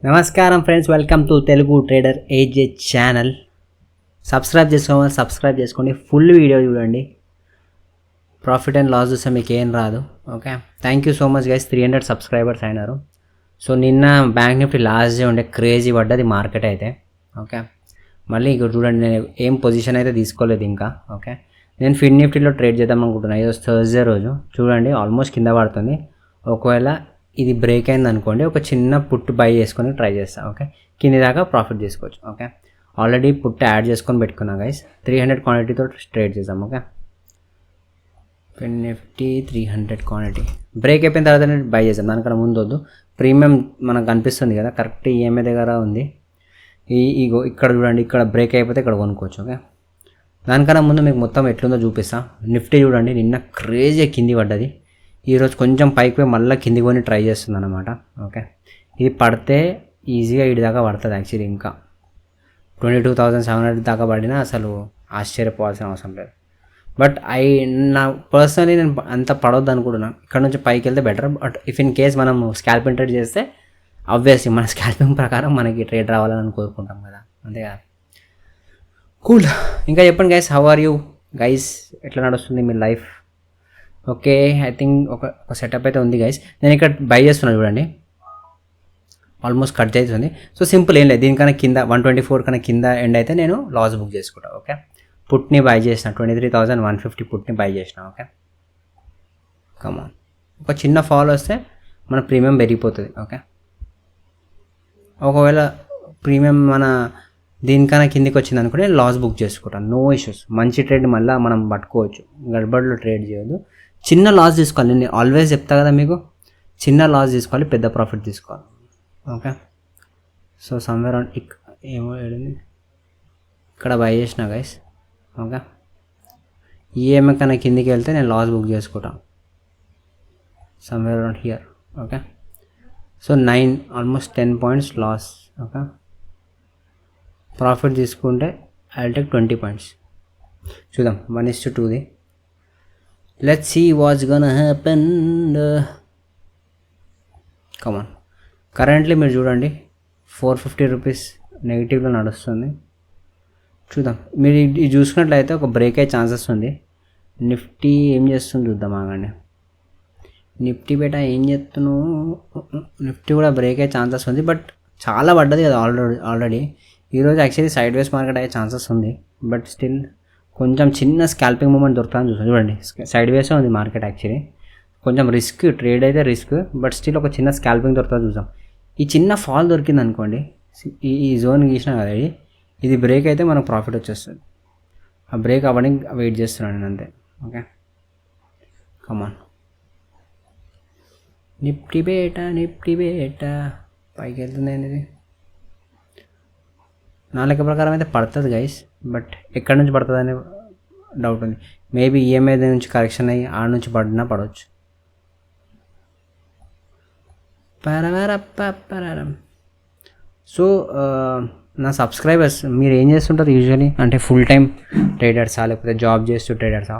నమస్కారం friends, welcome to Telugu trader AJ channel. Subscribe చేసుకోండి, full video చూడండి. ప్రాఫిట్ అండ్ లాస్ చూస్తే మీకు ఏం రాదు. Okay, thank you so much guys. 300 subscribers అయినారు. సో నిన్న బ్యాంక్ నిఫ్టీ లాస్ట్ డే ఉండే క్రేజీ పడ్డది మార్కెట్ అయితే. ఓకే, మళ్ళీ ఇక్కడ చూడండి, నేను ఏం పొజిషన్ అయితే తీసుకోలేదు ఇంకా. ఓకే, నేను ఫిన్ నిఫ్టీలో ట్రేడ్ చేద్దాం అనుకుంటున్నాను. ఈరోజు థర్స్డే రోజు చూడండి, ఆల్మోస్ట్ కింద పడుతుంది. ఒకవేళ ఇది బ్రేక్ అయింది అనుకోండి, ఒక చిన్న పుట్టు బై చేసుకొని ట్రై చేస్తాను. ఓకే, కింది దాకా ప్రాఫిట్ చేసుకోవచ్చు. ఓకే, ఆల్రెడీ పుట్టు యాడ్ చేసుకొని పెట్టుకున్నా గైస్. 300 క్వాంటిటీతో ట్రేడ్ చేద్దాం. ఓకే, ఫిన్ నిఫ్టీ 300 క్వాంటిటీ బ్రేక్ అయిపోయిన తర్వాత నేను బై చేద్దాం. దానికన్నా ముందు వద్దు. ప్రీమియం మనకు కనిపిస్తుంది కదా, కరెక్ట్ ఈఎంఐ దగ్గర ఉంది. ఇగో ఇక్కడ చూడండి, ఇక్కడ బ్రేక్ అయిపోతే ఇక్కడ కొనుక్కోవచ్చు. ఓకే, దానికన్నా ముందు మీకు మొత్తం ఎట్లుందో చూపిస్తాను. నిఫ్టీ చూడండి, నిన్న క్రేజీ కింది పడ్డది. ఈరోజు కొంచెం పైకి పోయి మళ్ళీ కిందికి కొని ట్రై చేస్తుంది అనమాట. ఓకే, ఇది పడితే ఈజీగా ఇటు దాకా పడుతుంది. యాక్చువల్లీ ఇంకా 22,700 దాకా పడినా అసలు ఆశ్చర్యపోవాల్సిన అవసరం లేదు. బట్ నా పర్సనలీ నేను అంత పడవద్దు అనుకుంటున్నాను. ఇక్కడ నుంచి పైకి వెళ్తే better. But if in case మనం స్కాల్పింగ్ ట్రేడ్ చేస్తే ఆబ్వియస్లీ మన స్కాల్పింగ్ ప్రకారం మనకి ట్రేడ్ రావాలని కోరుకుంటాం కదా, అంతే కదా. కూల్. ఇంకా చెప్పండి guys, how are you guys? ఎట్లా నడుస్తుంది మీ లైఫ్? ఓకే, ఐ థింక్ ఒక సెటప్ అయితే ఉంది గైస్. నేను ఇక్కడ బై చేస్తున్నాను చూడండి, ఆల్మోస్ట్ కట్ అవుతుంది. సో సింపుల్, ఏం లేదు. దీనికన్నా కింద 124 కన్నా కింద ఎండ్ అయితే నేను లాస్ బుక్ చేసుకుంటాను. ఓకే, పుట్ని బై చేసిన 23,150 పుట్ని బై చేసిన. ఓకే, కమాన్. ఒక చిన్న ఫాల్ వస్తే మన ప్రీమియం పెరిగిపోతుంది. ఓకే, ఒకవేళ ప్రీమియం మన దీనికన్నా కిందికి వచ్చింది అనుకుంటే నేను లాస్ బుక్ చేసుకుంటాను. No issues. మంచి ట్రేడ్ మళ్ళీ మనం పట్టుకోవచ్చు. గడబడిలో ట్రేడ్ చేయొద్దు. చిన్న లాస్ తీసుకోవాలి. నేను ఆల్వేస్ చెప్తా కదా మీకు, చిన్న లాస్ తీసుకోవాలి, పెద్ద ప్రాఫిట్ తీసుకోవాలి. ఓకే, సో సమ్వేర్ ఆన్ ఏమో ఏడింది ఇక్కడ బై చేసిన గైస్. ఓకే, ఈఎంఐ కన్నా కిందికి వెళ్తే నేను లాస్ బుక్ చేసుకుంటాను somewhere on here. Okay, so 9 almost 10 points loss. Okay, profit తీసుకుంటే ఐ విల్ టేక్ 20 పాయింట్స్. చూద్దాం, 1:2ది. Let's see what's gonna happen. Come on. Currently మీరు చూడండి 450 రూపీస్ నెగిటివ్లో నడుస్తుంది. చూద్దాం, మీరు ఇది చూసుకున్నట్లయితే ఒక బ్రేక్ అయ్యే ఛాన్సెస్ ఉంది. నిఫ్టీ ఏం చేస్తుంది చూద్దాం, ఆగండి. నిఫ్టీ బేటా ఏం చేస్తున్నావు? నిఫ్టీ కూడా బ్రేక్ అయ్యే ఛాన్సెస్ ఉంది, బట్ చాలా పడ్డది కదా ఆల్రెడీ. ఈరోజు యాక్చువల్లీ సైడ్ వేస్ మార్కెట్ అయ్యే ఛాన్సెస్ ఉంది, బట్ స్టిల్ కొంచెం చిన్న స్కాల్పింగ్ మూమెంట్ దొరుకుతుందని చూస్తాను. చూడండి, సైడ్ వేసే ఉంది మార్కెట్. యాక్చువల్లీ కొంచెం రిస్క్, ట్రేడ్ అయితే రిస్క్, బట్ స్టిల్ ఒక చిన్న స్కాల్పింగ్ దొరుకుతుంది చూద్దాం. ఈ చిన్న ఫాల్ దొరికింది అనుకోండి, ఈ జోన్ గీసినా కదా, ఇది బ్రేక్ అయితే మనకు ప్రాఫిట్ వచ్చేస్తుంది. ఆ బ్రేక్ అవ్వడానికి వెయిట్ చేస్తున్నాను నేను, అంతే. ఓకే, కమాన్. నిఫ్టీ బేటా పైకి వెళ్తుంది అనేది నా లెక్క ప్రకారం అయితే పడుతుంది గైస్, బట్ ఎక్కడి నుంచి పడుతుంది అనే డౌట్ ఉంది. మేబీ ఈఎంఐ నుంచి కరెక్షన్ అయ్యి ఆడ నుంచి పడినా పడవచ్చు. సో నా సబ్స్క్రైబర్స్ మీరు ఏం చేస్తుంటారు యూజువలీ? అంటే ఫుల్ టైం ట్రేడర్సా, లేకపోతే జాబ్ చేస్తూ ట్రేడర్సా?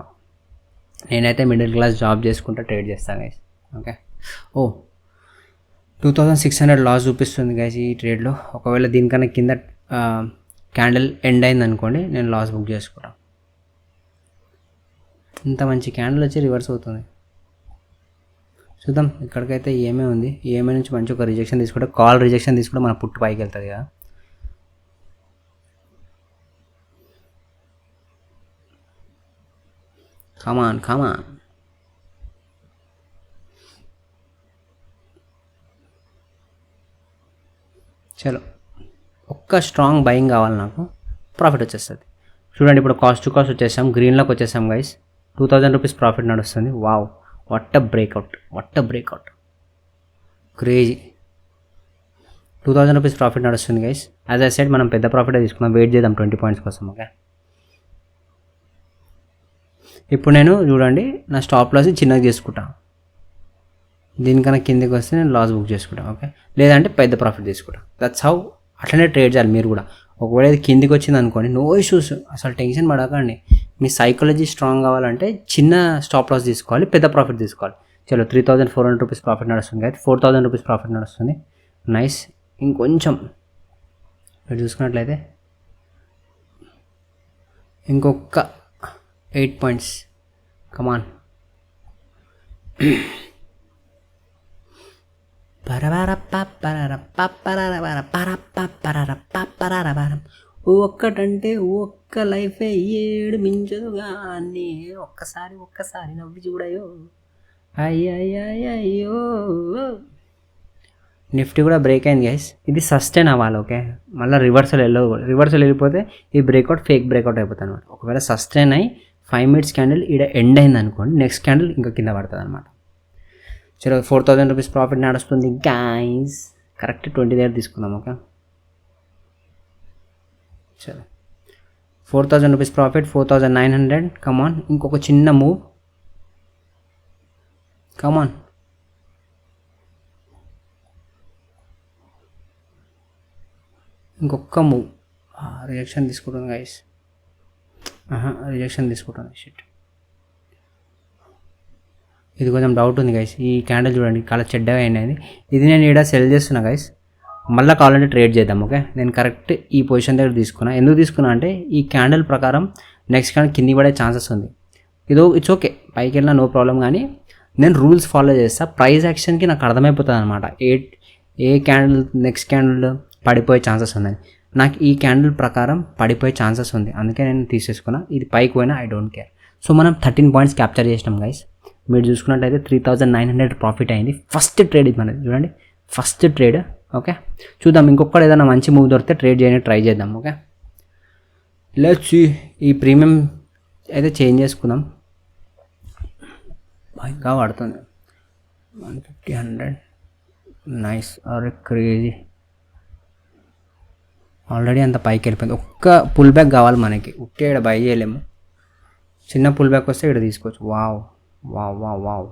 నేనైతే మిడిల్ క్లాస్ జాబ్ చేసుకుంటూ ట్రేడ్ చేస్తాను గైస్. ఓకే, 2600 లాస్ చూపిస్తుంది గైస్ ఈ ట్రేడ్లో. ఒకవేళ దీనికన్నా కింద క్యాండిల్ ఎండ్ అయింది అనుకోండి, నేను లాస్ బుక్ చేసుకుంటాను. ఇంత మంచి క్యాండిల్ వచ్చి రివర్స్ అవుతుంది. చూద్దాం, ఇక్కడికైతే ఈఎంఐ ఉంది. ఈఎంఐ నుంచి మంచి ఒక రిజెక్షన్ తీసుకుంటే, కాల్ రిజెక్షన్ తీసుకుంటే మన పుట్టు పైకి వెళ్తుంది కదా. కమాన్. చలో, ఒక్క స్ట్రాంగ్ బయింగ్ కావాలి నాకు, ప్రాఫిట్ వచ్చేస్తుంది. చూడండి, ఇప్పుడు కాస్ట్ టు కాస్ట్ వచ్చేసాం, గ్రీన్లోకి వచ్చేసాం గైస్. 2000 రూపీస్ ప్రాఫిట్ నడుస్తుంది. Wow, what a breakout, crazy. 2000 rupees profit నడుస్తుంది గైస్. యాజ్ ఐ సెడ్, మనం పెద్ద ప్రాఫిటే తీసుకున్నాం. వెయిట్ చేద్దాం 20 పాయింట్స్ కోసం. ఓకే, ఇప్పుడు నేను చూడండి, నా స్టాప్ లాస్ చిన్నగా చేసుకుంటాను. దీనికన్నా కిందకి వస్తే నేను లాస్ బుక్ చేసుకుంటాను. ఓకే, లేదంటే పెద్ద ప్రాఫిట్ తీసుకుంటాను. That's how. అట్లనే ట్రేడ్ చేయాలి మీరు కూడా. ఒకవేళ ఇది కిందికి వచ్చింది అనుకోండి, నో ఇష్యూస్, అసలు టెన్షన్ పడకండి. మీ సైకాలజీ స్ట్రాంగ్ కావాలంటే చిన్న స్టాప్ లాస్ తీసుకోవాలి, పెద్ద ప్రాఫిట్ తీసుకోవాలి. చలో, 3400 రూపీస్ ప్రాఫిట్ నడుస్తుంది కదా, 4000 రూపీస్ ప్రాఫిట్ నడుస్తుంది. నైస్. ఇంకొంచెం మీరు చూసుకున్నట్లయితే ఇంకొక 8 పాయింట్స్. కమాన్. ఒక్కటంటే ఒక్క లైఫే ఏడు మించదు కానీ ఒక్కసారి నవ్వి చూడయో అయ్యో. నిఫ్టీ కూడా బ్రేక్ అయింది గైస్. ఇది సస్టైన్ అవ్వాలి. ఓకే, మళ్ళీ రివర్సల్ వెళ్ళిపోతే ఈ బ్రేక్అవుట్ ఫేక్ బ్రేక్అవుట్ అయిపోతుంది అనమాట. ఒకవేళ సస్టైన్ అయ్యి 5 minutes క్యాండిల్ ఈడ ఎండ్ అయింది అనుకోండి, నెక్స్ట్ క్యాండిల్ ఇంకా కింద పడుతుంది అనమాట. చలో 4,000 రూపీస్ ప్రాఫిట్ నడుస్తుంది గైస్. కరెక్ట్ 20 దగ్గర తీసుకుందాం. ఓకే, చలో 4,000 రూపీస్ ప్రాఫిట్, 4,900. కమాన్, ఇంకొక చిన్న మూవ్. కమాన్, ఇంకొక మూవ్. రిజెక్షన్ తీసుకుంటుంది గైస్. రిజెక్షన్ తీసుకుంటుంది. షిట్, ఇది కొంచెం డౌట్ ఉంది గైస్. ఈ క్యాండిల్ చూడండి చాలా చెడ్డగా అయినది. ఇది నేను ఇక్కడ సెల్ చేస్తున్నా గైస్. మళ్ళీ కావాలంటే ట్రేడ్ చేద్దాం. ఓకే, నేను కరెక్ట్ ఈ పొజిషన్ దగ్గర తీసుకున్నా. ఎందుకు తీసుకున్నా అంటే ఈ క్యాండిల్ ప్రకారం నెక్స్ట్ క్యాండిల్ కింది పడే ఛాన్సెస్ ఉంది. ఇట్స్ ఓకే, పైకి వెళ్ళినా నో ప్రాబ్లం. కానీ నేను రూల్స్ ఫాలో చేస్తా. ప్రైస్ యాక్షన్కి నాకు అర్థమైపోతుంది అనమాట ఏ క్యాండిల్ నెక్స్ట్ క్యాండిల్ పడిపోయే ఛాన్సెస్ ఉందని. నాకు ఈ క్యాండిల్ ప్రకారం పడిపోయే ఛాన్సెస్ ఉంది, అందుకే నేను తీసేసుకున్నా. ఇది పైకి పోయినా ఐ డోంట్ కేర్. సో మనం 13 పాయింట్స్ క్యాప్చర్ చేసినాం గైస్. మీరు చూసుకున్నట్టయితే 3,900 ప్రాఫిట్ అయింది. ఫస్ట్ ట్రేడ్ ఇది మనది, చూడండి ఫస్ట్ ట్రేడ్. ఓకే, చూద్దాం ఇంకొకటి ఏదైనా మంచి మూవ్ దొరికితే ట్రేడ్ చేయడానికి ట్రై చేద్దాం. Okay, let's see. ఈ ప్రీమియం అయితే చేంజ్ చేసుకుందాం. ఇంకా పడుతుంది 150, 100. నైస్. అరే క్రేజీ, ఆల్రెడీ అంత పైకి వెళ్ళిపోయింది. ఒక్క పుల్ బ్యాక్ కావాలి మనకి. ఉట్టే ఇక్కడ బై చేయలేము. చిన్న పుల్ బ్యాక్ వస్తే ఇక్కడ తీసుకోవచ్చు. Wow wow wow wow.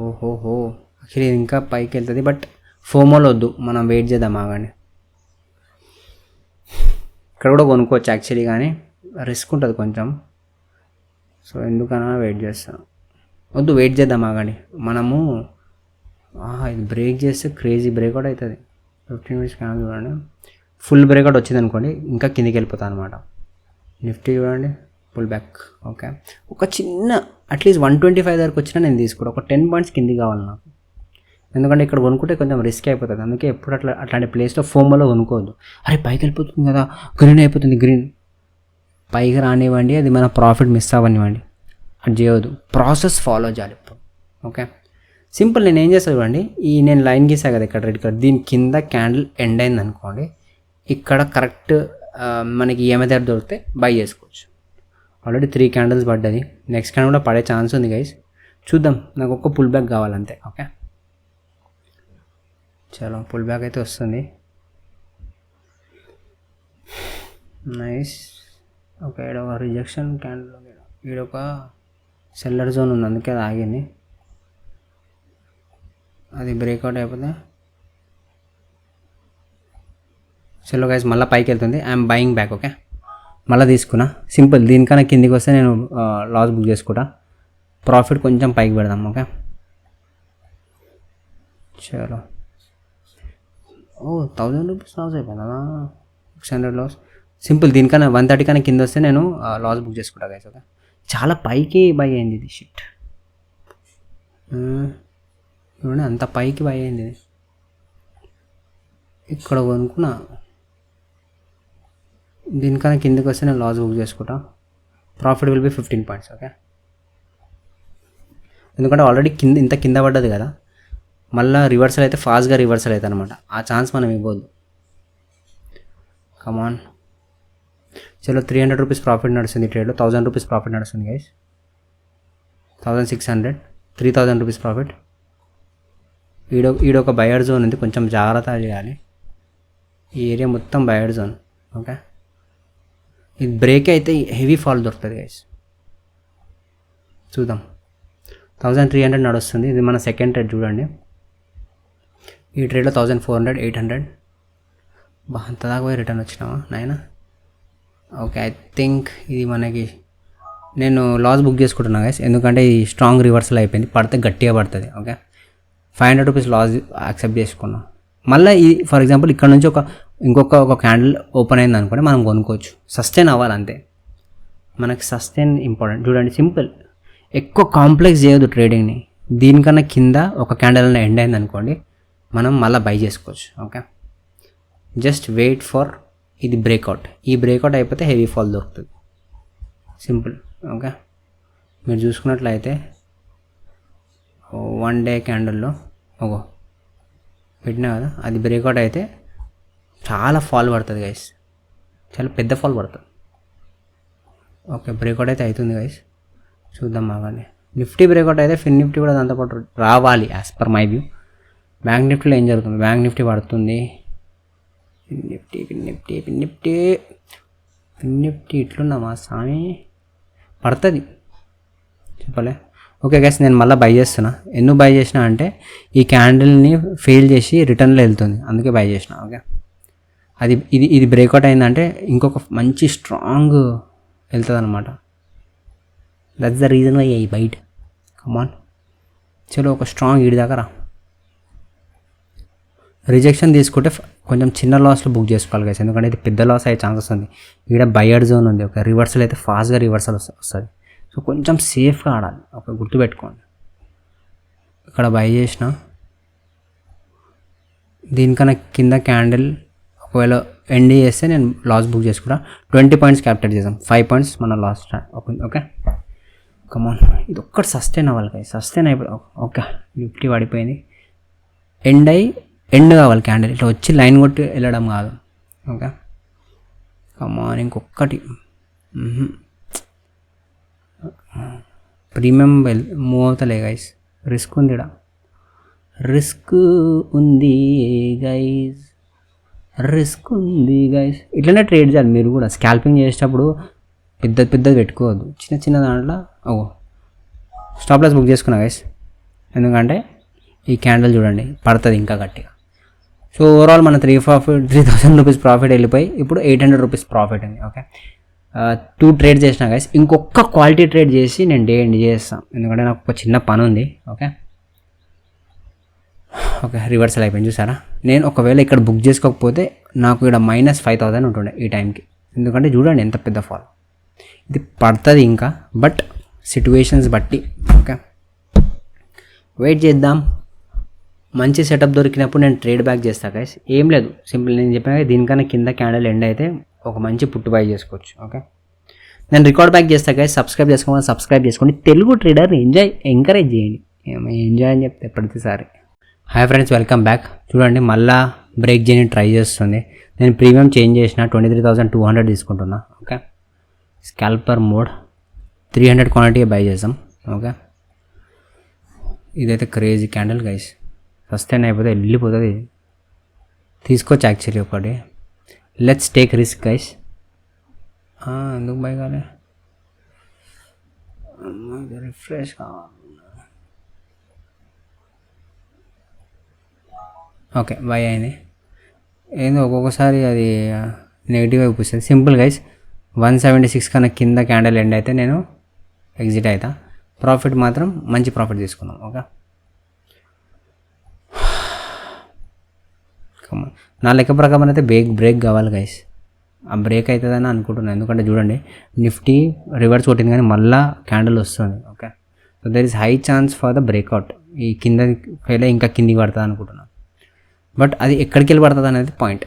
ఓహోహో, యాక్చువల్లీ ఇది ఇంకా పైకి వెళ్తుంది. బట్ ఫోమోలో వద్దు, మనం వెయిట్ చేద్దాం. ఆగండి, ఇక్కడ కూడా కొనుక్కోవచ్చు యాక్చువల్లీ, కానీ రిస్క్ ఉంటుంది కొంచెం. సో ఎందుకన్నా వెయిట్ చేస్తాను. వద్దు, వెయిట్ చేద్దాం. ఆగండి, మనము ఇది బ్రేక్ చేస్తే క్రేజీ బ్రేక్అవుట్ అవుతుంది. 15 minutes క్యాండిల్ చూడండి, ఫుల్ బ్రేక్అవుట్ వచ్చింది అనుకోండి, ఇంకా కిందికి వెళ్ళిపోతాను అనమాట. నిఫ్టీ చూడండి పుల్ బ్యాక్. ఓకే, ఒక చిన్న అట్లీస్ట్ 125 దగ్గరకు వచ్చినా నేను తీసుకుంటా. ఒక 10 పాయింట్స్ కిందికి కావాలి నాకు, ఎందుకంటే ఇక్కడ కొనుక్కుంటే కొంచెం రిస్క్ అయిపోతుంది. అందుకే ఎప్పుడు అట్లాంటి ప్లేస్లో ఫోమోలో కొనుక్కోవద్దు. అరే పైకి వెళ్ళిపోతుంది కదా, గ్రీన్ అయిపోతుంది, గ్రీన్ పైకి రానివ్వండి, అది మన ప్రాఫిట్ మిస్ అవ్వనివ్వండి. అది చేయవద్దు, ప్రాసెస్ ఫాలో చేయాలి ఇప్పుడు. Okay, simple. నేను ఏం చేస్తాను చూడండి, నేను లైన్ గీసా కదా ఇక్కడ రెడ్ కలర్, దీని కింద క్యాండిల్ ఎండ్ అయింది అనుకోండి, ఇక్కడ కరెక్ట్ మనకి ఏమైతే దొరికితే బై చేసుకోవచ్చు. ఆల్రెడీ 3 క్యాండిల్స్ పడ్డది. నెక్స్ట్ క్యాండిల్ కూడా పడే ఛాన్స్ ఉంది గైస్, చూద్దాం. నాకు ఒక్క పుల్ బ్యాక్ కావాలంతే. ఓకే, చలో పుల్ బ్యాక్ అయితే వస్తుంది. నైస్. ఓకే, ఇక్కడ ఒక రిజెక్షన్ క్యాండిల్, ఇక్కడ ఒక సెల్లర్ జోన్ ఉంది, అందుకే అది ఆగింది. అది బ్రేక్అవుట్ అయిపోతే చలో గైస్ మళ్ళీ పైకి వెళ్తుంది. I'm buying back. ఓకే, మళ్ళీ తీసుకున్నా. సింపుల్, దీనికన్నా కిందికి వస్తే నేను లాస్ బుక్ చేసుకుంటా. ప్రాఫిట్ కొంచెం పైకి పెడదాం. ఓకే, చలో. 1000 రూపీస్ లాస్ అయిపోయిందా, 600 లాస్. సింపుల్, దీనికన్నా 130 కన్నా కింద వస్తే నేను లాస్ బుక్ చేసుకుంటా గైస్. ఓకే, చాలా పైకి బై అయింది ఇది. షిట్, చూడండి అంత పైకి బై అయింది. ఇక్కడ కొనుక్కున్నా, దీనికన్నా కిందకి వస్తే నేను లాస్ బుక్ చేసుకుంటా. Profit will be 15 points. Okay, ఎందుకంటే ఆల్రెడీ ఇంత కింద పడ్డది కదా, మళ్ళీ రివర్సల్ అయితే ఫాస్ట్గా రివర్సల్ అవుతుంది అనమాట. ఆ ఛాన్స్ మనం ఇవ్వద్దు. కమాన్, చలో 300 రూపీస్ ప్రాఫిట్ నడుస్తుంది ట్రేడ్లో. 1000 రూపీస్ ప్రాఫిట్ నడుస్తుంది గైస్. 1600, 3000 rupees profit. ఈడొక బయర్ జోన్ ఉంది, కొంచెం జాగ్రత్త చేయాలి. ఈ ఏరియా మొత్తం బయర్ జోన్. ఓకే, ఇది బ్రేక్ అయితే హెవీ ఫాల్ దొరుకుతుంది గైస్, చూద్దాం. 1300 నడుస్తుంది. ఇది మన సెకండ్ ట్రేడ్ చూడండి. ఈ ట్రేడ్లో 1400, 800. అంత దాకా పోయి రిటర్న్ వచ్చినామా నాయనా. ఓకే, ఐ థింక్ ఇది మనకి, నేను లాస్ బుక్ చేసుకుంటున్నా గైస్, ఎందుకంటే ఈ స్ట్రాంగ్ రివర్సల్ అయిపోయింది. పడితే గట్టిగా పడుతుంది. ఓకే, 500 రూపీస్ లాస్ యాక్సెప్ట్ చేసుకున్నా. మళ్ళీ ఈ ఫర్ ఎగ్జాంపుల్ ఇక్కడ నుంచి ఇంకొక క్యాండిల్ ఓపెన్ అయింది అనుకోండి, మనం కొనుక్కోవచ్చు. సస్టైన్ అవ్వాలి అంతే, మనకి సస్టైన్ ఇంపార్టెంట్. చూడండి సింపుల్, ఎక్కువ కాంప్లెక్స్ చేయొద్దు ట్రేడింగ్ని. దీనికన్నా కింద ఒక క్యాండిల్ ఎండ్ అయింది అనుకోండి, మనం మళ్ళీ బై చేసుకోవచ్చు. ఓకే, జస్ట్ వెయిట్ ఫర్ ఇది బ్రేక్అవుట్. ఈ బ్రేక్అవుట్ అయిపోతే హెవీ ఫాల్ దొరుకుతుంది, సింపుల్. ఓకే, మీరు చూసుకున్నట్లయితే 1 డే క్యాండిల్లో పెట్టినా కదా, అది బ్రేక్అవుట్ అయితే చాలా ఫాల్ పడుతుంది గైస్, చాలా పెద్ద ఫాల్ పడుతుంది. ఓకే, బ్రేక్అవుట్ అయితే అవుతుంది గైస్, చూద్దాం బాగానే. నిఫ్టీ బ్రేక్అవుట్ అయితే ఫిన్ నిఫ్టీ కూడా దాంతోపాటు రావాలి as per my view. Bank నిఫ్టీలో ఏం జరుగుతుంది, బ్యాంక్ నిఫ్టీ పడుతుంది, ఫిన్ నిఫ్టీ ఇట్లున్నామా స్వామి, పడుతుంది చెప్పలే. ఓకే గైస్, నేను మళ్ళీ బై చేస్తున్నా. ఎందుకు బై చేసిన అంటే ఈ క్యాండిల్ని ఫెయిల్ చేసి రిటర్న్లో వెళ్తుంది, అందుకే బై చేసిన. ఓకే, ఇది బ్రేక్అవుట్ అయిందంటే ఇంకొక మంచి స్ట్రాంగ్ వెళ్తుంది అనమాట. That's the reason why I bite. Come on, చలో ఒక స్ట్రాంగ్ ఈడి దాకా రా. రిజెక్షన్ తీసుకుంటే కొంచెం చిన్న లాస్లో బుక్ చేసుకోవాలి గైస్, ఎందుకంటే ఇది పెద్ద లాస్ అయ్యే ఛాన్సెస్ ఉంది. ఇక్కడ బయర్డ్ జోన్ ఉంది, ఒక రివర్సల్ అయితే ఫాస్ట్గా రివర్సల్ వస్తుంది. సో కొంచెం సేఫ్గా ఆడాలి, ఒక గుర్తుపెట్టుకోండి. ఇక్కడ బై చేసిన, దీనికన్నా కింద క్యాండిల్ ఒకవేళ ఎండ్ చేస్తే నేను లాస్ బుక్ చేసుకుంటా. 20 పాయింట్స్ క్యాప్చర్ చేసాం, 5 పాయింట్స్ మన లాస్. ఓకే కమాన్, ఇది ఒక్కటి సస్టైన్ అవ్వాలి కదా, సస్టైన్ అయిపోయి. ఓకే, నిఫ్టీ పడిపోయింది, ఎండ్ కావాలి క్యాండిల్, ఇట్లా వచ్చి లైన్ కొట్టి వెళ్ళడం కాదు. ఓకే కమాన్, ఇంకొకటి ప్రీమియం మూవ్ అవుతలే గైస్, రిస్క్ ఉంది ఇక్కడ, రిస్క్ ఉంది గైస్, రిస్క్ ఉంది గైస్. ఇట్లనే ట్రేడ్ చేయాలి మీరు కూడా. స్కాల్పింగ్ చేసేటప్పుడు పెద్దది పెట్టుకోవద్దు, చిన్న దాంట్లో. స్టాప్ లాస్ బుక్ చేసుకున్నా గైస్, ఎందుకంటే ఈ క్యాండిల్ చూడండి పడుతుంది ఇంకా గట్టిగా. సో ఓవరాల్ మన 3,000 రూపీస్ ప్రాఫిట్ వెళ్ళిపోయి ఇప్పుడు 800 రూపీస్ ప్రాఫిట్ ఉంది. ఓకే, 2 ట్రేడ్ చేసిన గైస్, ఇంకొక క్వాలిటీ ట్రేడ్ చేసి నేను డే ఎండ్ చేస్తాను, ఎందుకంటే నాకు ఒక చిన్న పని ఉంది. ఓకే రివర్సల్ అయిపోయింది చూసారా. నేను ఒకవేళ ఇక్కడ బుక్ చేసుకోకపోతే నాకు ఇక్కడ -5,000 ఉంటుండే ఈ టైంకి, ఎందుకంటే చూడండి ఎంత పెద్ద ఫాల్. ఇది పడుతుంది ఇంకా, బట్ సిట్యువేషన్స్ బట్టి. ఓకే వెయిట్ చేద్దాం, మంచి సెటప్ దొరికినప్పుడు నేను ట్రేడ్ బ్యాక్ చేస్తాను గైస్. ఏం లేదు, సింపుల్, నేను చెప్పిన దీనికన్నా కింద క్యాండిల్ ఎండ్ అయితే ఒక మంచి పుట్టు బై చేసుకోవచ్చు. ఓకే, నేను రికార్డ్ బ్యాక్ చేస్తాను గైస్. సబ్స్క్రైబ్ చేసుకోండి. తెలుగు ట్రేడర్ని ఎంకరేజ్ చేయండి, ఎంజాయ్ అని చెప్తే ప్రతిసారి. Hi friends, welcome back. చూడండి మళ్ళా బ్రేక్ చేయని ట్రై చేస్తుంది. నేను ప్రీమియం చేంజ్ చేసిన 23,200 తీసుకుంటున్నా. ఓకే, స్కాల్పర్ మోడ్ 300 క్వాంటిటీ బై చేసాం. ఓకే, ఇదైతే క్రేజీ క్యాండిల్ గైస్, సస్టైన్ అయిపోతే వెళ్ళిపోతుంది. తీసుకోవచ్చు యాక్చువల్లీ ఒకటి. Let's take risk guys. ఎందుకు బై కాలే, రిఫ్రెష్ కావాలి. ఓకే బై అయింది. ఏందో ఒక్కొక్కసారి అది నెగిటివ్గా చూపిస్తుంది. సింపుల్ గైస్, 176 కన్నా కింద క్యాండిల్ ఎండ్ అయితే నేను ఎగ్జిట్ అవుతా. ప్రాఫిట్ మాత్రం మంచి ప్రాఫిట్ తీసుకున్నాం. ఓకే, నా లెక్క ప్రకారం అయితే బ్రేక్ కావాలి గైస్. ఆ బ్రేక్ అవుతుందని అనుకుంటున్నాను, ఎందుకంటే చూడండి నిఫ్టీ రివర్స్ కొట్టింది కానీ మళ్ళీ క్యాండిల్ వస్తుంది. Okay, so there is high chance for the breakout. ఈ కింద ఫెయిల్ ఇంకా కిందికి పడుతుంది అనుకుంటున్నాను, బట్ అది ఎక్కడికి వెళ్ళి పడుతుంది అనేది పాయింట్.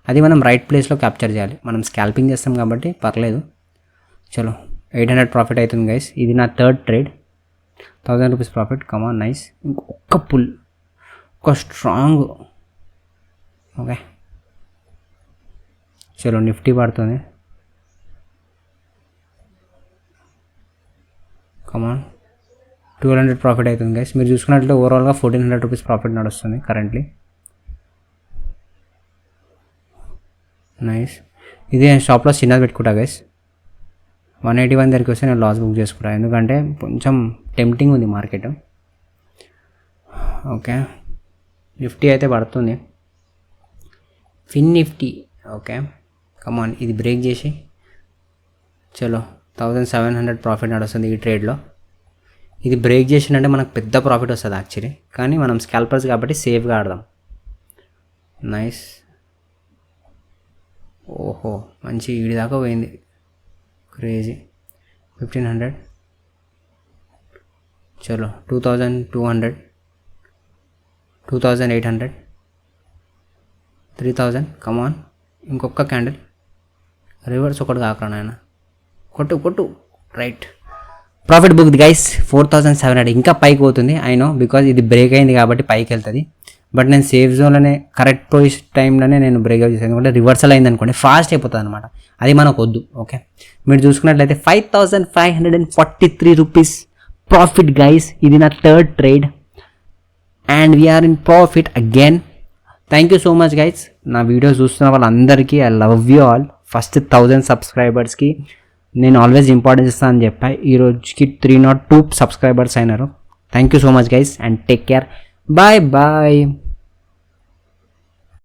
అది మనం రైట్ ప్లేస్లో క్యాప్చర్ చేయాలి. మనం స్కాల్పింగ్ చేస్తాం కాబట్టి పర్లేదు. చలో 800 ప్రాఫిట్ అవుతుంది గైస్. ఇది నా 3rd ట్రేడ్, 1000 రూపీస్ ప్రాఫిట్. కమాన్ నైస్, ఇంకొక పుల్, ఒక స్ట్రాంగ్. ఓకే చలో నిఫ్టీ పడుతుంది. కమాన్ 1200 ప్రాఫిట్ అవుతుంది గైస్. మీరు చూసుకున్నట్లయితే ఓవరాల్గా 1400 రూపీస్ ప్రాఫిట్ నడుస్తుంది కరెంట్లీ. నైస్. ఇదే షాప్లో చిన్నది పెట్టుకుంటా గైస్. 181 దగ్గరికి వస్తే నేను లాస్ బుక్ చేసుకుంటా, ఎందుకంటే కొంచెం టెంప్టింగ్ ఉంది మార్కెట్. ఓకే, నిఫ్టీ అయితే పడుతుంది, ఫిన్ నిఫ్టీ. ఓకే కమాన్, ఇది బ్రేక్ చేసి చలో 1700 ప్రాఫిట్ నడుస్తుంది ఈ ట్రేడ్లో. ఇది బ్రేక్ చేసినంటే మనకు పెద్ద ప్రాఫిట్ వస్తుంది యాక్చువల్లీ, కానీ మనం స్కాల్పర్స్ కాబట్టి సేఫ్గా ఆడదాం. నైస్. ఓహో మంచి ఈడి దాకా పోయింది, క్రేజీ. 1500, చలో 2200, 2800, 3000. కమాన్, ఇంకొక క్యాండిల్. రివర్స్ ఒకటి కాకరా నాయన, కొట్టు. Right, profit book guys. 4700. ఇంకా పైకి పోతుంది ఐ నో, బికాజ్ ఇది బ్రేక్ అయింది కాబట్టి పైకి వెళ్తుంది. బట్ నేను సేఫ్ జోన్లోనే కరెక్ట్ పొజిషన్ టైంలోనే నేను బ్రేక్ అవుట్ చేశాను. ఎందుకంటే రివర్సల్ అయింది అనుకోండి ఫాస్ట్ అయిపోతుంది అనమాట, అది మనకు వద్దు. ఓకే, మీరు చూసుకున్నట్లయితే 5543 రూపీస్ ప్రాఫిట్ గైస్. ఇది నా third trade and we're in profit again. Thank you so much guys. నా వీడియోస్ చూస్తున్న వాళ్ళందరికీ I love you all. First 1000 సబ్స్క్రైబర్స్కి నేను ఆల్వేస్ ఇంపార్టెన్స్ ఇస్తాను అని చెప్పా. ఈ రోజుకి 302 సబ్స్క్రైబర్స్ అయినారు. Thank you so much guys and take care. Bye bye.